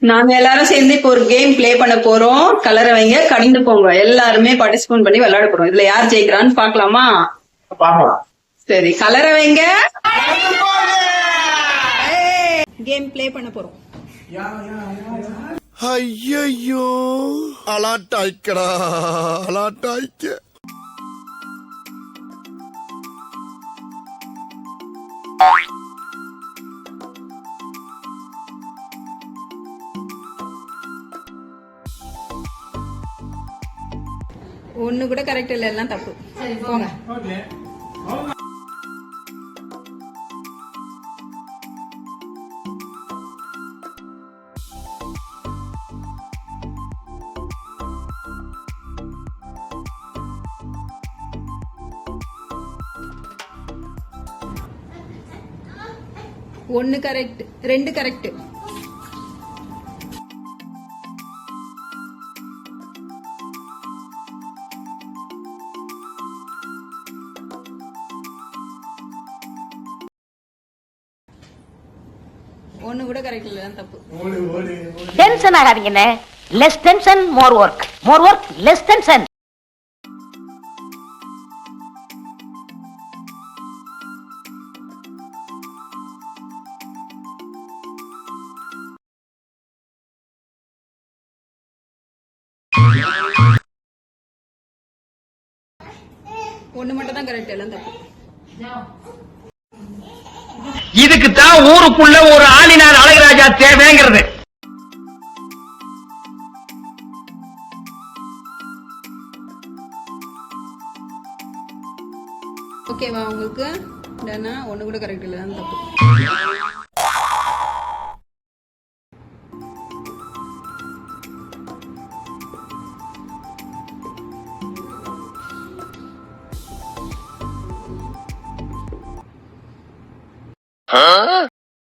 நாங்க எல்லாரும் சேர்ந்து இப்போ ஒரு கேம் ப்ளே பண்ண போறோம். கலரை வைங்க, கடிந்து போங்க. எல்லாருமே பார்ட்டிசிபேட் பண்ணி விளையாட போறோம். இதுல யார் ஜெயிக்கிறான்னு பாக்கலாமா? சரி, கலரை வைங்க. கேம் ப்ளே பண்ண போறோம். ஐயோ அலாட்டாய்க்கடா அலாட்டாய்க்க. ஒண்ணு கூட கரெக்ட் இல்ல, எல்லாம் தப்பு. போங்க. ஒன்னு கரெக்ட், ரெண்டு கரெக்ட். ஒண்ணு கூட கரெக்ட் இல்ல, தப்பு. டென்ஷன் ஆகாதீங்கண்ணே. Less tension more work, more work less tension. ஒண்ணு மட்டும் தான் கரெக்ட், எல்லாம் தப்பு. இதுக்கு தான் ஊருக்குள்ள ஒரு ஆளினார் அழகராஜா தேவைங்கிறது. ஓகேவா உங்களுக்கு? ஒண்ணு கூட கரெக்ட் இல்ல, தப்பு.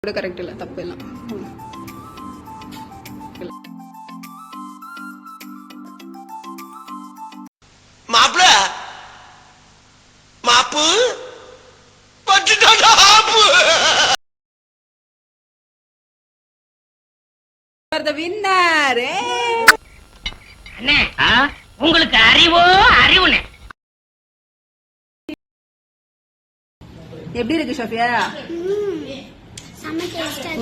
கூட கரெக்ட் இல்ல, தப்பு. எல்லாம் மாப்பிள மாப்பு வின்னர். அண்ணே, உங்களுக்கு அறிவோ அறிவுனே. எப்படி இருக்கு ஷோஃபியா?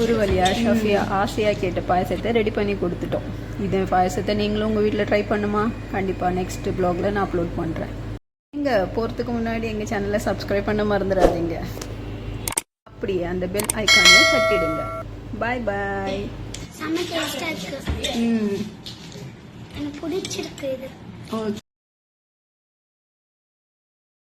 ஒரு வழியா ஷோஃபியா ஆசையா கேட்ட பாயசத்தை ரெடி பண்ணி கொடுத்துட்டோம். இந்த பாயசத்தை நீங்களும் உங்க வீட்டில் ட்ரை பண்ணுமா? கண்டிப்பா நெக்ஸ்ட் ப்ளாக்ல நான் அப்லோட் பண்றேன். நீங்க போறதுக்கு முன்னாடி எங்க சேனலை சப்ஸ்கிரைப் பண்ண மறந்துடாதீங்க. அப்படியே அந்த பெல் ஐக்கானை தட்டிடுங்க. பாய் பாய். செம டேஸ்டா இருக்கு. எனக்கு பிடிச்சிருக்கு இது. ஓகே.